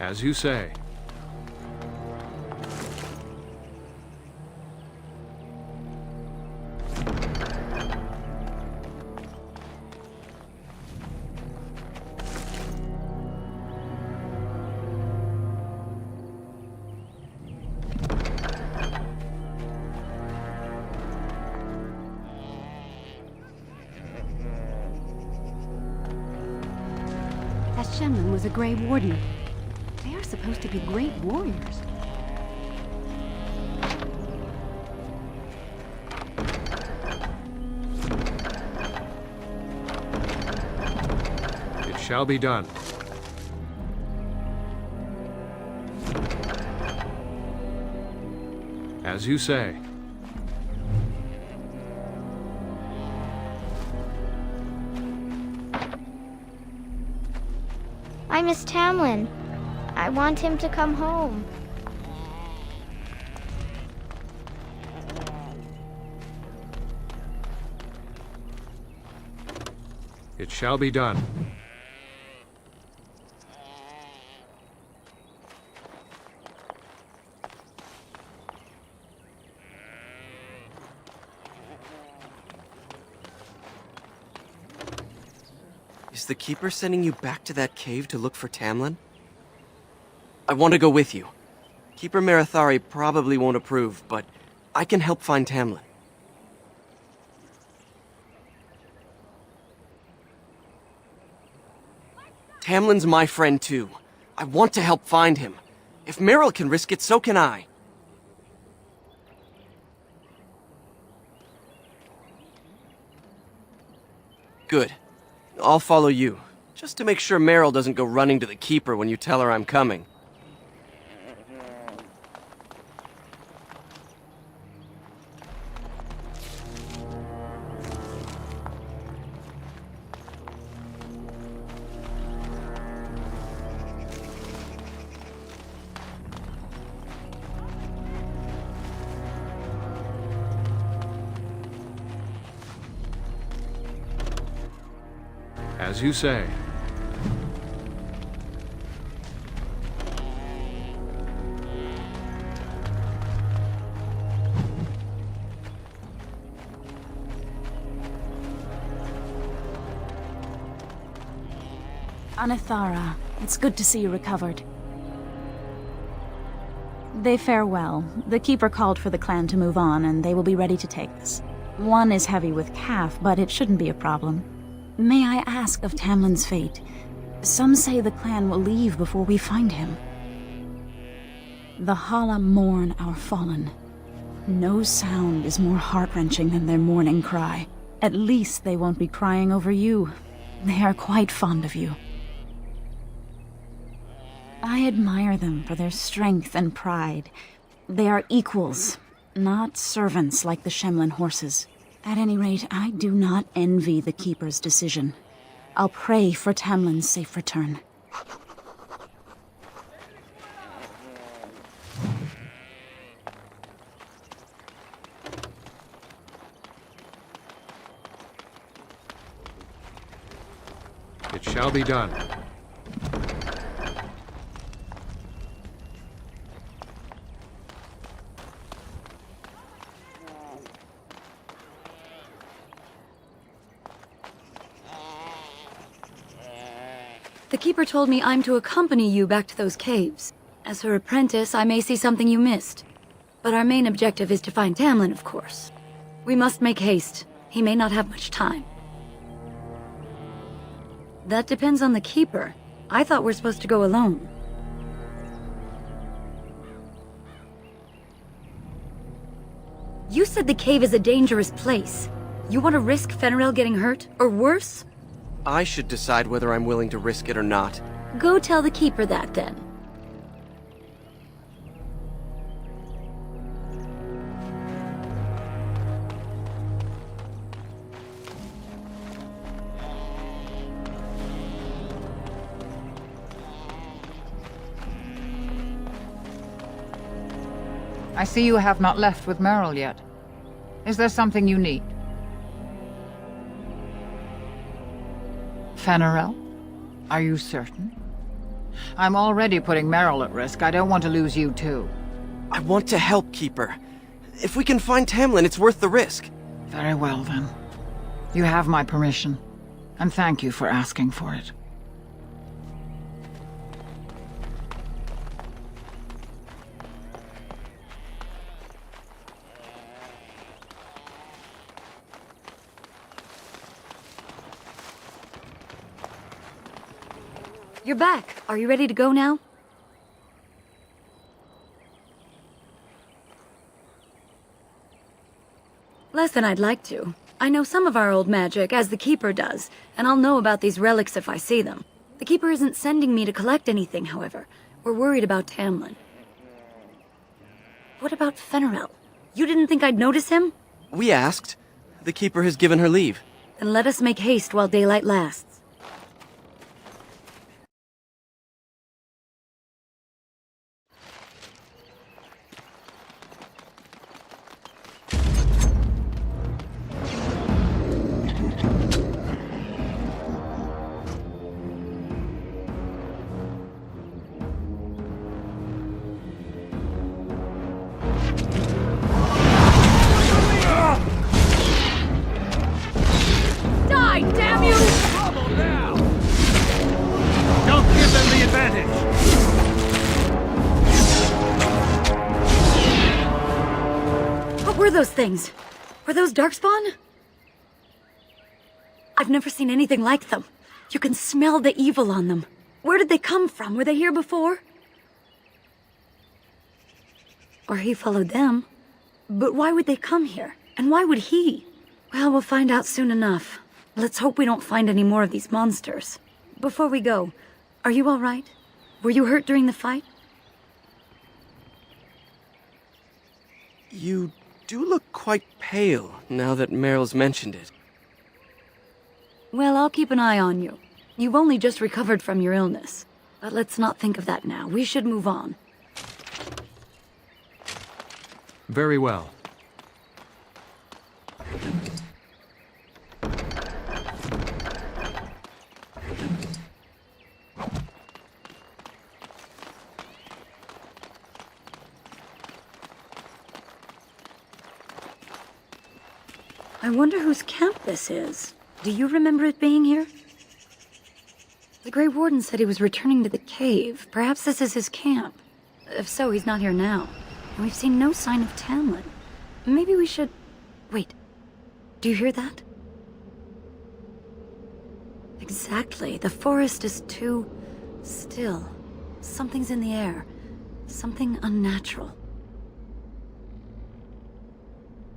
As you say. That Shenlong was a Grey Warden. They are supposed to be great warriors. It shall be done. As you say. I miss Tamlin. I want him to come home. It shall be done. Is the Keeper sending you back to that cave to look for Tamlin? I want to go with you. Keeper Marathari probably won't approve, but I can help find Tamlin. Tamlin's my friend too. I want to help find him. If Meryl can risk it, so can I. Good. I'll follow you, just to make sure Meryl doesn't go running to the Keeper when you tell her I'm coming. As you say. Anithara, it's good to see you recovered. They fare well. The Keeper called for the clan to move on, and they will be ready to take us. One is heavy with calf, but it shouldn't be a problem. May I ask of Tamlin's fate? Some say the clan will leave before we find him. The Hala mourn our fallen. No sound is more heart-wrenching than their mourning cry. At least they won't be crying over you. They are quite fond of you. I admire them for their strength and pride. They are equals, not servants like the Shemlin horses. At any rate, I do not envy the Keeper's decision. I'll pray for Tamlin's safe return. It shall be done. The Keeper told me I'm to accompany you back to those caves. As her apprentice, I may see something you missed. But our main objective is to find Tamlin, of course. We must make haste. He may not have much time. That depends on the Keeper. I thought we're supposed to go alone. You said the cave is a dangerous place. You want to risk Fenrirel getting hurt, or worse? I should decide whether I'm willing to risk it or not. Go tell the Keeper that, then. I see you have not left with Meryl yet. Is there something you need? Fenrirel? Are you certain? I'm already putting Meryl at risk. I don't want to lose you too. I want to help, Keeper. If we can find Tamlin, it's worth the risk. Very well, then. You have my permission. And thank you for asking for it. You're back. Are you ready to go now? Less than I'd like to. I know some of our old magic, as the Keeper does, and I'll know about these relics if I see them. The Keeper isn't sending me to collect anything, however. We're worried about Tamlin. What about Fenrirel? You didn't think I'd notice him? We asked. The Keeper has given her leave. Then let us make haste while daylight lasts. Die, damn you! Trouble now! Don't give them the advantage! What were those things? Were those Darkspawn? I've never seen anything like them. You can smell the evil on them. Where did they come from? Were they here before? Or he followed them. But why would they come here? And why would he? Well, we'll find out soon enough. Let's hope we don't find any more of these monsters. Before we go, are you all right? Were you hurt during the fight? You do look quite pale, now that Meryl's mentioned it. Well, I'll keep an eye on you. You've only just recovered from your illness. But let's not think of that now. We should move on. Very well. I wonder whose camp this is. Do you remember it being here? The Grey Warden said he was returning to the cave. Perhaps this is his camp. If so, he's not here now. And we've seen no sign of Tamlin. Maybe we should... Wait. Do you hear that? Exactly. The forest is too... still. Something's in the air. Something unnatural.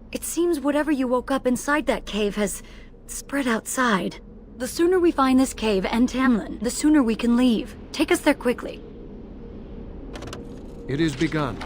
It seems whatever you woke up inside that cave has spread outside. The sooner we find this cave and Tamlin, the sooner we can leave. Take us there quickly. It is begun.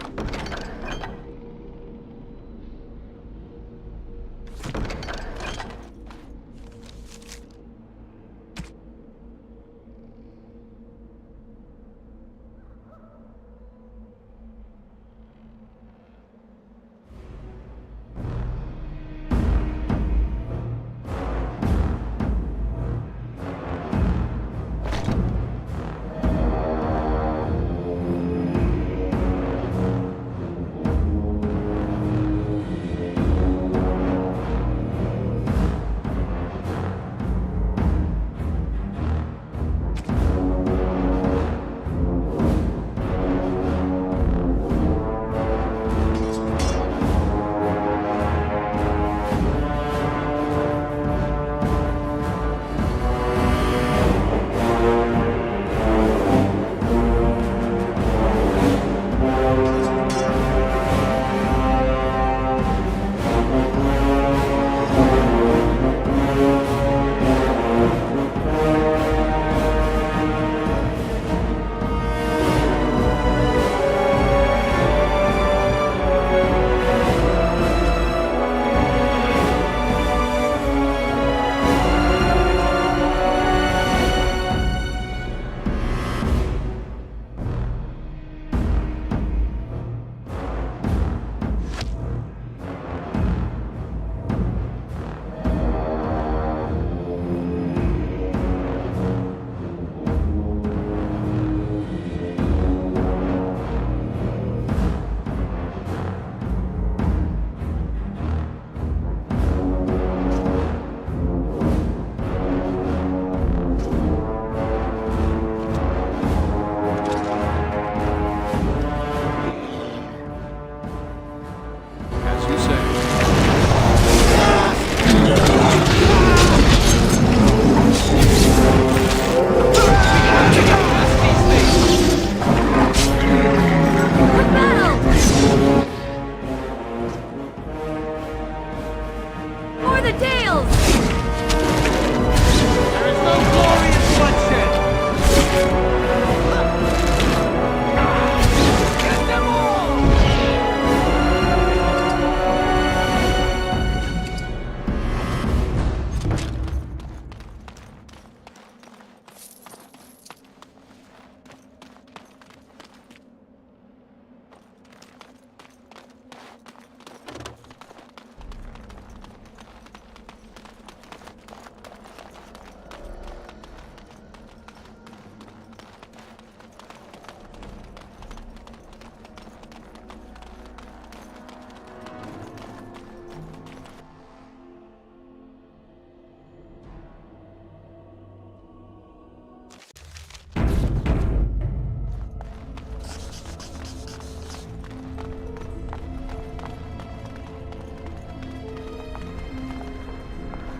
For the Dales! There is no glory in bloodshed! Get them all!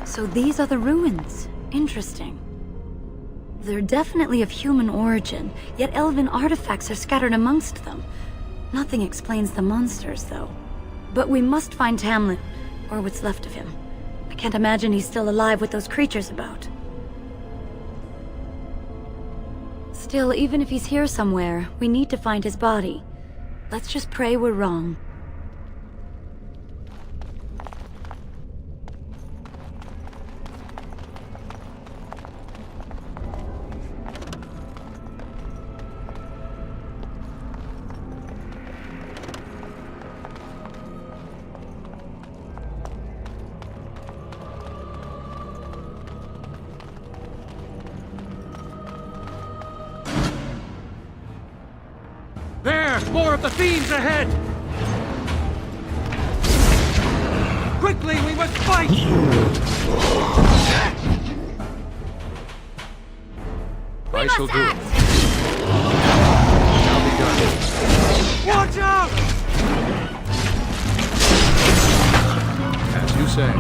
So these are the ruins. Interesting. They're definitely of human origin, yet elven artifacts are scattered amongst them. Nothing explains the monsters, though. But we must find Tamlin, or what's left of him. I can't imagine he's still alive with those creatures about. Still, even if he's here somewhere, we need to find his body. Let's just pray we're wrong. There! More of the fiends ahead! Quickly, we must fight! I shall do it. Shall be done. Watch out! As you say.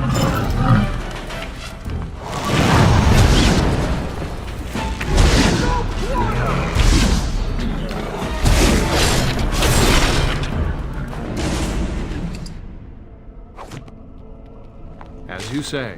As you say.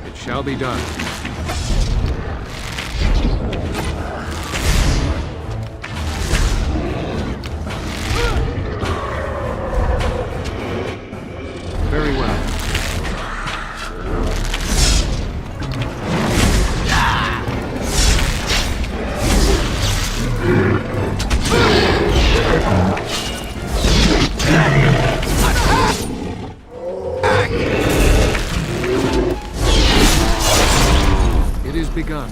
It shall be done. Very well. It is begun.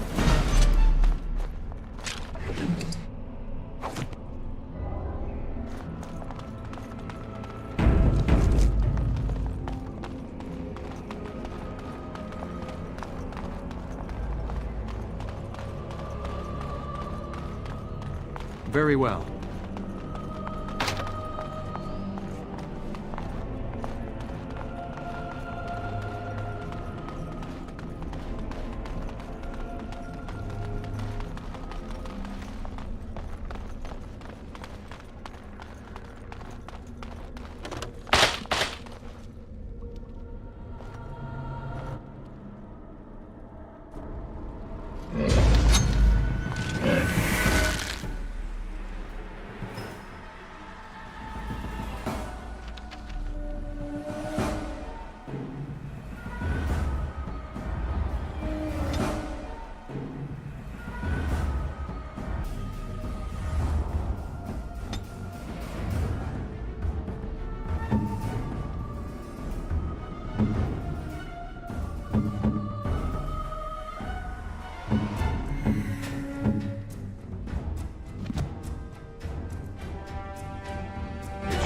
Very well.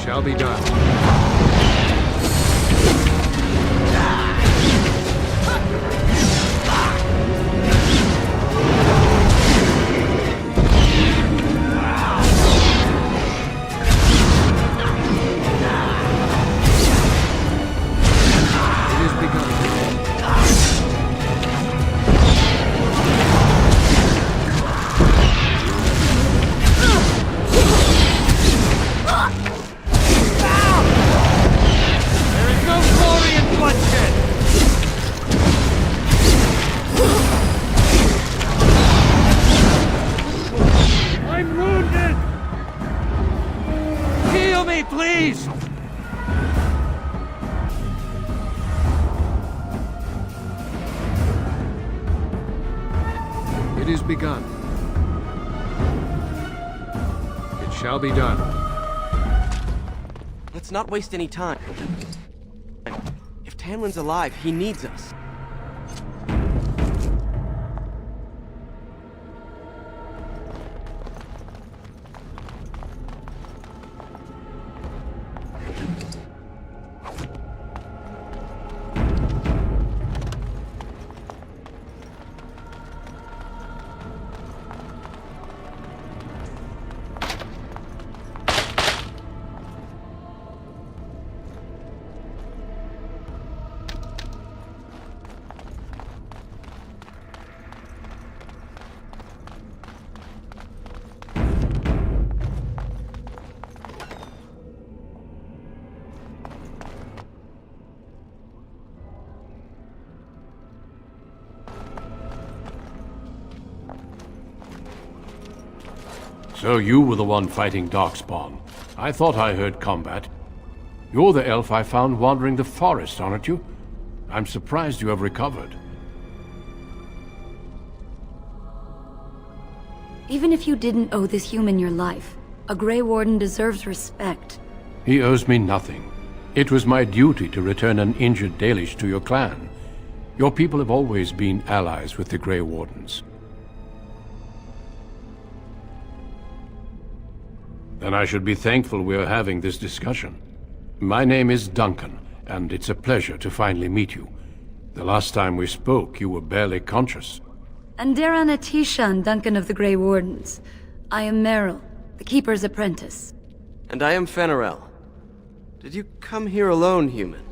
Shall be done. It is begun. is begun. It shall be done. Let's not waste any time. If Tamlin's alive, he needs us. So you were the one fighting Darkspawn. I thought I heard combat. You're the elf I found wandering the forest, aren't you? I'm surprised you have recovered. Even if you didn't owe this human your life, a Grey Warden deserves respect. He owes me nothing. It was my duty to return an injured Dalish to your clan. Your people have always been allies with the Grey Wardens. Then I should be thankful we're having this discussion. My name is Duncan, and it's a pleasure to finally meet you. The last time we spoke, you were barely conscious. Andaran Atishan, Duncan of the Grey Wardens. I am Meryl, the Keeper's apprentice. And I am Fenarel. Did you come here alone, human?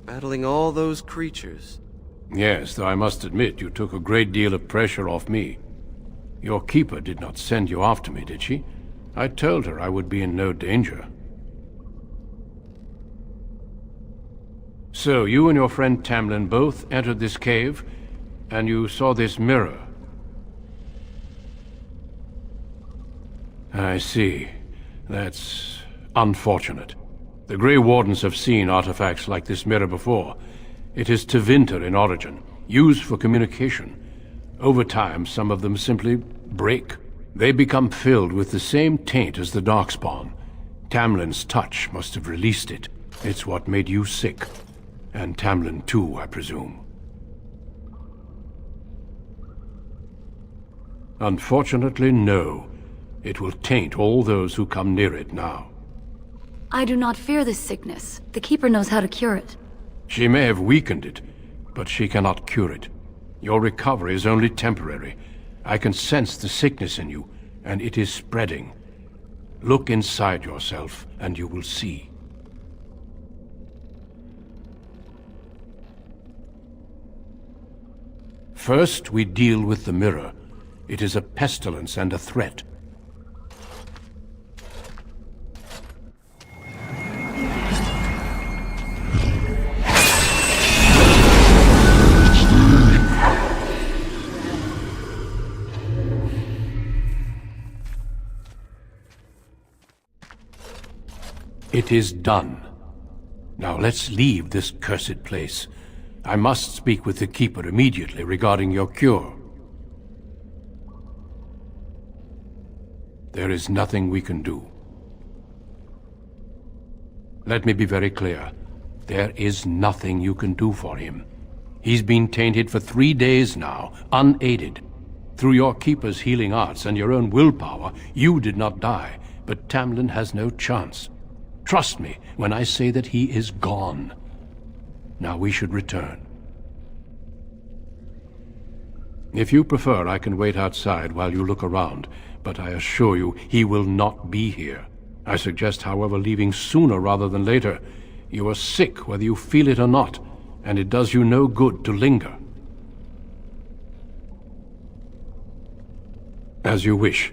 Battling all those creatures? Yes, though I must admit you took a great deal of pressure off me. Your keeper did not send you after me, did she? I told her I would be in no danger. So, you and your friend Tamlin both entered this cave, and you saw this mirror. I see. That's unfortunate. The Grey Wardens have seen artifacts like this mirror before. It is Tevinter in origin, used for communication. Over time, some of them simply break. They become filled with the same taint as the Darkspawn. Tamlin's touch must have released it. It's what made you sick. And Tamlin too, I presume. Unfortunately, no. It will taint all those who come near it now. I do not fear this sickness. The Keeper knows how to cure it. She may have weakened it, but she cannot cure it. Your recovery is only temporary. I can sense the sickness in you, and it is spreading. Look inside yourself, and you will see. First, we deal with the mirror. It is a pestilence and a threat. It is done. Now let's leave this cursed place. I must speak with the Keeper immediately regarding your cure. There is nothing we can do. Let me be very clear. There is nothing you can do for him. He's been tainted for 3 days now, unaided. Through your Keeper's healing arts and your own willpower, you did not die, but Tamlin has no chance. Trust me when I say that he is gone. Now we should return. If you prefer, I can wait outside while you look around, but I assure you he will not be here. I suggest, however, leaving sooner rather than later. You are sick whether you feel it or not, and it does you no good to linger. As you wish.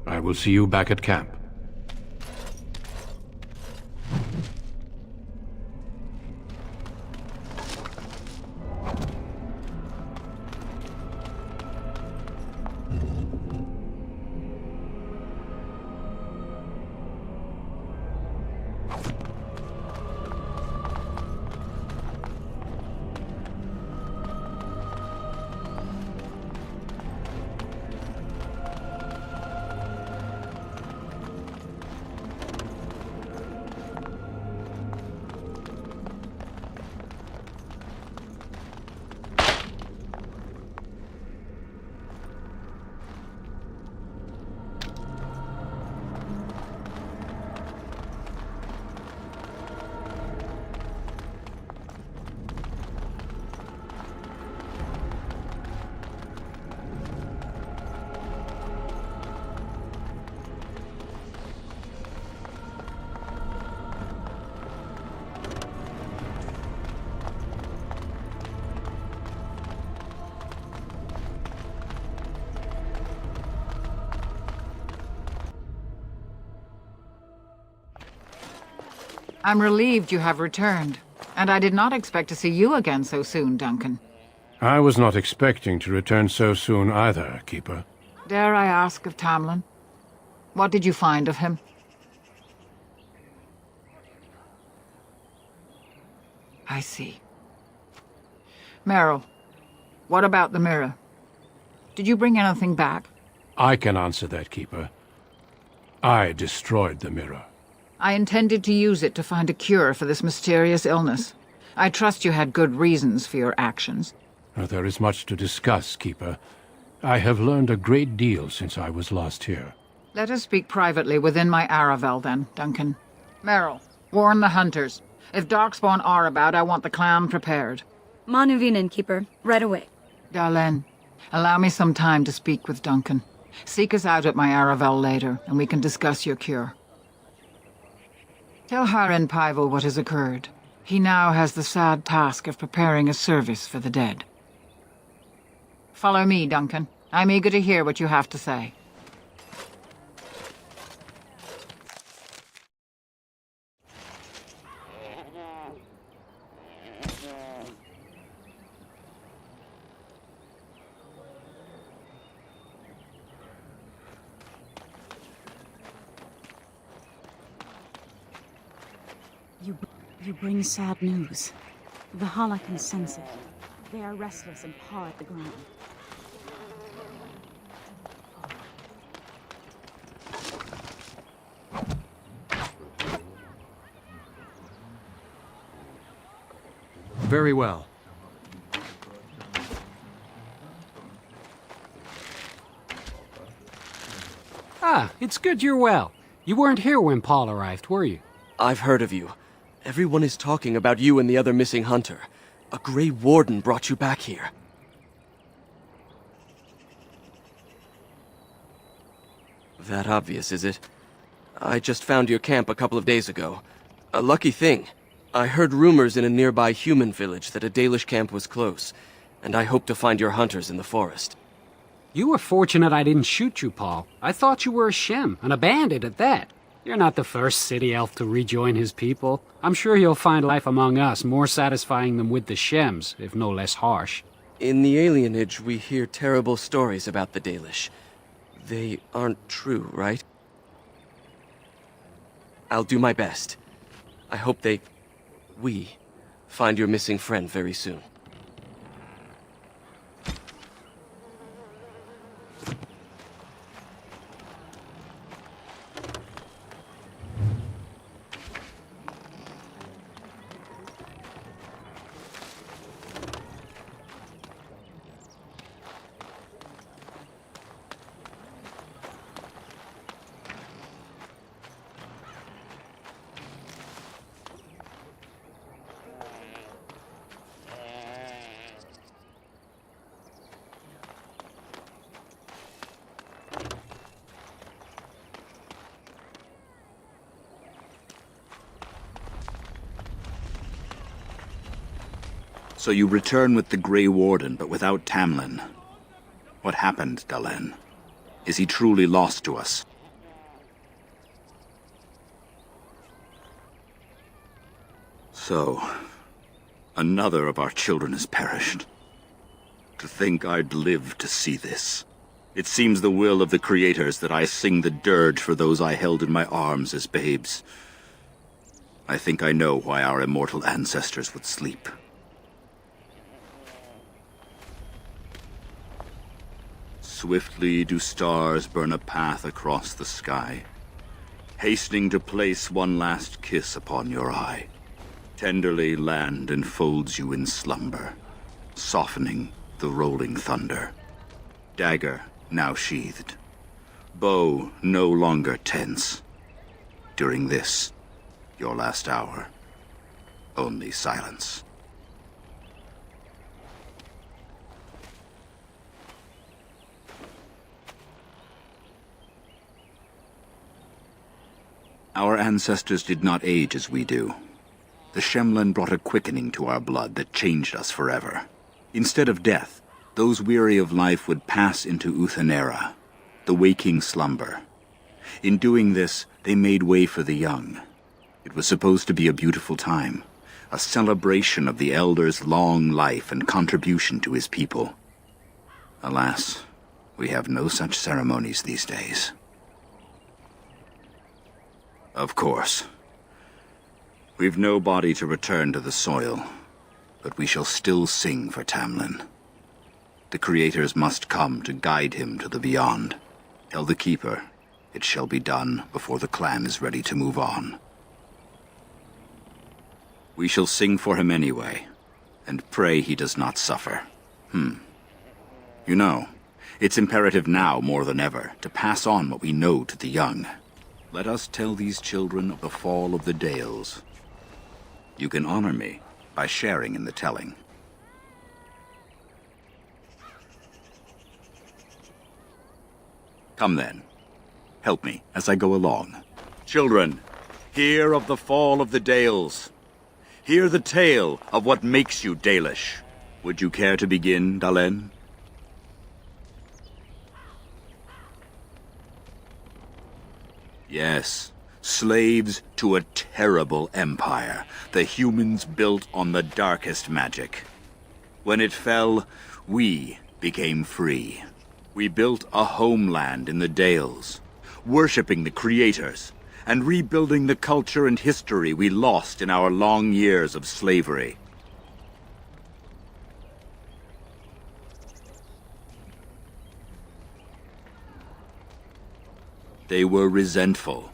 I will see you back at camp. I'm relieved you have returned. And I did not expect to see you again so soon, Duncan. I was not expecting to return so soon either, Keeper. Dare I ask of Tamlin? What did you find of him? I see. Meryl, what about the mirror? Did you bring anything back? I can answer that, Keeper. I destroyed the mirror. I intended to use it to find a cure for this mysterious illness. I trust you had good reasons for your actions. There is much to discuss, Keeper. I have learned a great deal since I was last here. Let us speak privately within my Aravel, then, Duncan. Meryl, warn the hunters. If Darkspawn are about, I want the clan prepared. Manuvinen, Keeper. Right away. Darlene, allow me some time to speak with Duncan. Seek us out at my Aravel later, and we can discuss your cure. Tell Haren Paival what has occurred. He now has the sad task of preparing a service for the dead. Follow me, Duncan. I'm eager to hear what you have to say. You bring sad news. The Hala can sense it. They are restless and paw at the ground. Very well. Ah, it's good you're well. You weren't here when Paul arrived, were you? I've heard of you. Everyone is talking about you and the other missing hunter. A Grey Warden brought you back here. That obvious, is it? I just found your camp a couple of days ago. A lucky thing. I heard rumors in a nearby human village that a Dalish camp was close, and I hope to find your hunters in the forest. You were fortunate I didn't shoot you, Paul. I thought you were a Shem, and a bandit at that. You're not the first city elf to rejoin his people. I'm sure you'll find life among us more satisfying than with the Shems, if no less harsh. In the alienage, we hear terrible stories about the Dalish. They aren't true, right? I'll do my best. I hope we find your missing friend very soon. So you return with the Grey Warden, but without Tamlin. What happened, Dalen? Is he truly lost to us? So, another of our children has perished. To think I'd live to see this. It seems the will of the creators that I sing the dirge for those I held in my arms as babes. I think I know why our immortal ancestors would sleep. Swiftly do stars burn a path across the sky, hastening to place one last kiss upon your eye. Tenderly land enfolds you in slumber, softening the rolling thunder. Dagger now sheathed, bow no longer tense. During this, your last hour, only silence. Our ancestors did not age as we do. The Shemlen brought a quickening to our blood that changed us forever. Instead of death, those weary of life would pass into Uthanera, the waking slumber. In doing this, they made way for the young. It was supposed to be a beautiful time, a celebration of the Elder's long life and contribution to his people. Alas, we have no such ceremonies these days. Of course. We've no body to return to the soil, but we shall still sing for Tamlin. The creators must come to guide him to the beyond. Tell the Keeper, it shall be done before the clan is ready to move on. We shall sing for him anyway, and pray he does not suffer. You know, it's imperative now more than ever to pass on what we know to the young. Let us tell these children of the fall of the Dales. You can honor me by sharing in the telling. Come then, help me as I go along. Children, hear of the fall of the Dales. Hear the tale of what makes you Dalish. Would you care to begin, Dalen? Yes, slaves to a terrible empire the humans built on the darkest magic. When it fell, we became free. We built a homeland in the Dales, worshipping the creators, and rebuilding the culture and history we lost in our long years of slavery. They were resentful,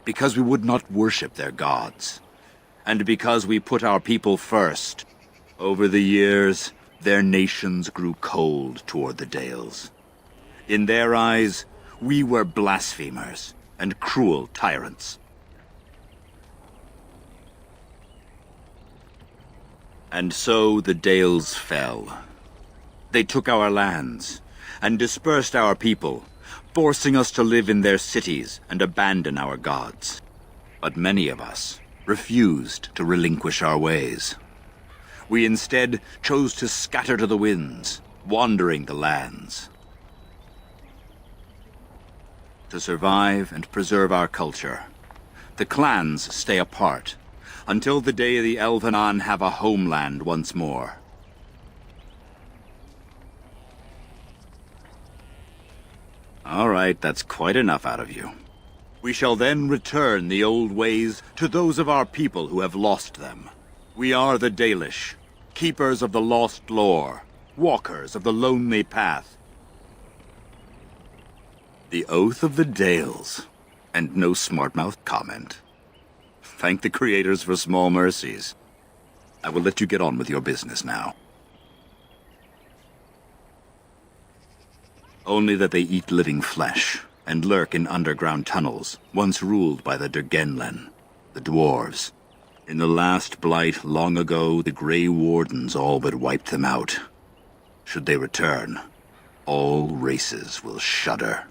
because we would not worship their gods, and because we put our people first. Over the years, their nations grew cold toward the Dales. In their eyes, we were blasphemers and cruel tyrants. And so the Dales fell. They took our lands and dispersed our people, forcing us to live in their cities and abandon our gods. But many of us refused to relinquish our ways. We instead chose to scatter to the winds, wandering the lands. To survive and preserve our culture, the clans stay apart until the day the Elvenon have a homeland once more. All right, that's quite enough out of you. We shall then return the old ways to those of our people who have lost them. We are the Dalish, keepers of the lost lore, walkers of the lonely path. The Oath of the Dales, and no smart-mouthed comment. Thank the creators for small mercies. I will let you get on with your business now. Only that they eat living flesh, and lurk in underground tunnels, once ruled by the Dergenlen, the dwarves. In the last blight long ago, the Grey Wardens all but wiped them out. Should they return, all races will shudder.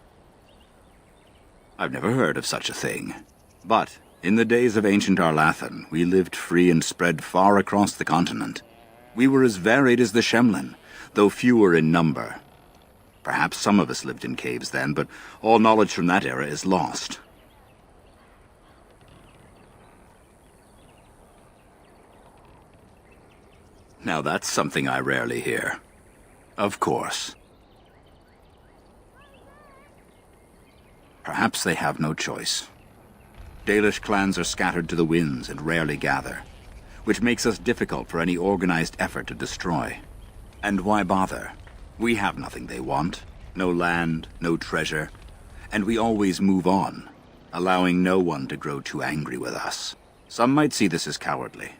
I've never heard of such a thing. But, in the days of ancient Arlathan, we lived free and spread far across the continent. We were as varied as the Shemlin, though fewer in number. Perhaps some of us lived in caves then, but all knowledge from that era is lost. Now that's something I rarely hear. Of course. Perhaps they have no choice. Dalish clans are scattered to the winds and rarely gather, which makes us difficult for any organized effort to destroy. And why bother? We have nothing they want. No land, no treasure. And we always move on, allowing no one to grow too angry with us. Some might see this as cowardly,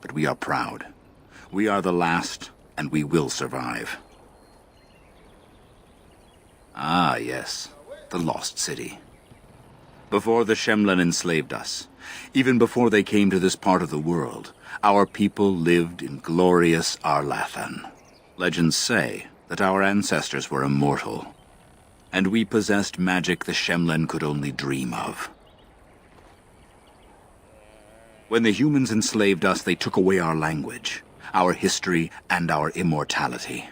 but we are proud. We are the last, and we will survive. Ah, yes. The Lost City. Before the Shemlen enslaved us, even before they came to this part of the world, our people lived in glorious Arlathan. Legends say that our ancestors were immortal, and we possessed magic the Shemlen could only dream of. When the humans enslaved us, they took away our language, our history, and our immortality.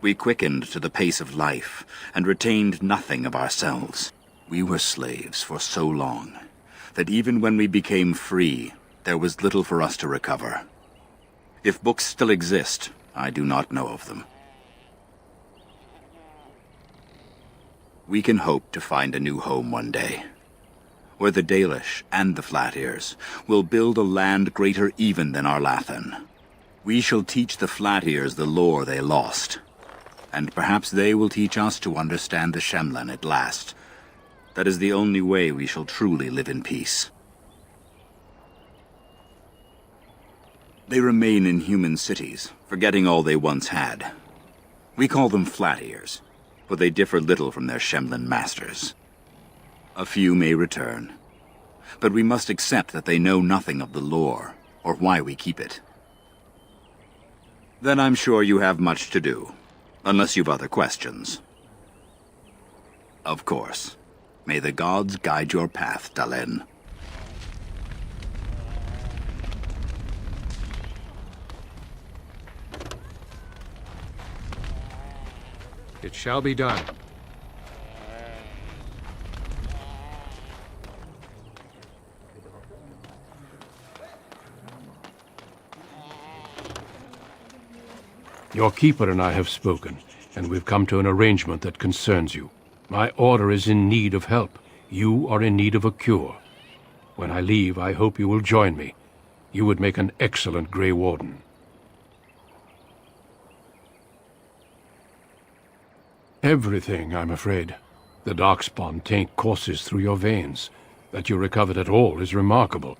We quickened to the pace of life, and retained nothing of ourselves. We were slaves for so long, that even when we became free, there was little for us to recover. If books still exist, I do not know of them. We can hope to find a new home one day, where the Dalish and the Flat Ears will build a land greater even than Arlathan. We shall teach the Flat Ears the lore they lost, and perhaps they will teach us to understand the Shemlen at last. That is the only way we shall truly live in peace. They remain in human cities, forgetting all they once had. We call them Flat Ears, but they differ little from their Shemlen masters. A few may return, but we must accept that they know nothing of the lore, or why we keep it. Then I'm sure you have much to do. Unless you've other questions. Of course. May the gods guide your path, Dalen. It shall be done. Your keeper and I have spoken, and we've come to an arrangement that concerns you. My order is in need of help. You are in need of a cure. When I leave, I hope you will join me. You would make an excellent Grey Warden. Everything, I'm afraid. The Darkspawn taint courses through your veins. That you recovered at all is remarkable.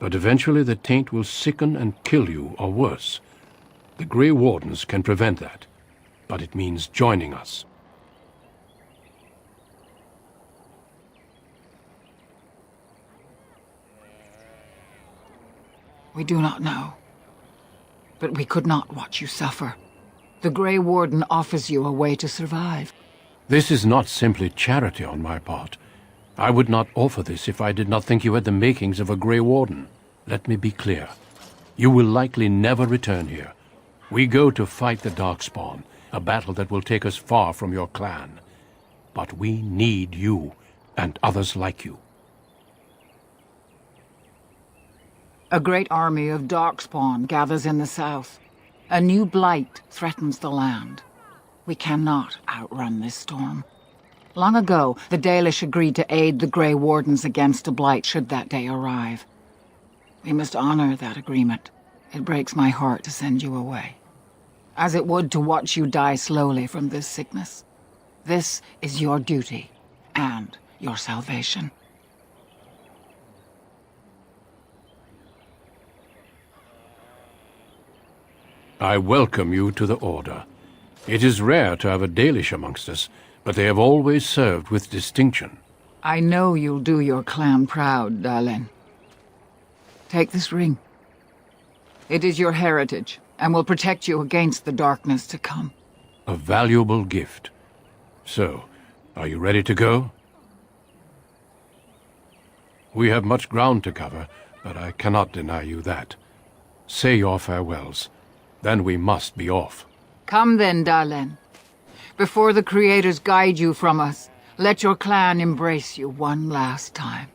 But eventually the taint will sicken and kill you, or worse. The Grey Wardens can prevent that, but it means joining us. We do not know. But we could not watch you suffer. The Grey Warden offers you a way to survive. This is not simply charity on my part. I would not offer this if I did not think you had the makings of a Grey Warden. Let me be clear. You will likely never return here. We go to fight the Darkspawn, a battle that will take us far from your clan. But we need you, and others like you. A great army of Darkspawn gathers in the south. A new blight threatens the land. We cannot outrun this storm. Long ago, the Dalish agreed to aid the Grey Wardens against a blight should that day arrive. We must honor that agreement. It breaks my heart to send you away, as it would to watch you die slowly from this sickness. This is your duty, and your salvation. I welcome you to the Order. It is rare to have a Dalish amongst us, but they have always served with distinction. I know you'll do your clan proud, Dalen. Take this ring. It is your heritage, and will protect you against the darkness to come. A valuable gift. So, are you ready to go? We have much ground to cover, but I cannot deny you that. Say your farewells. Then we must be off. Come then, Dalen. Before the Creators guide you from us, let your clan embrace you one last time.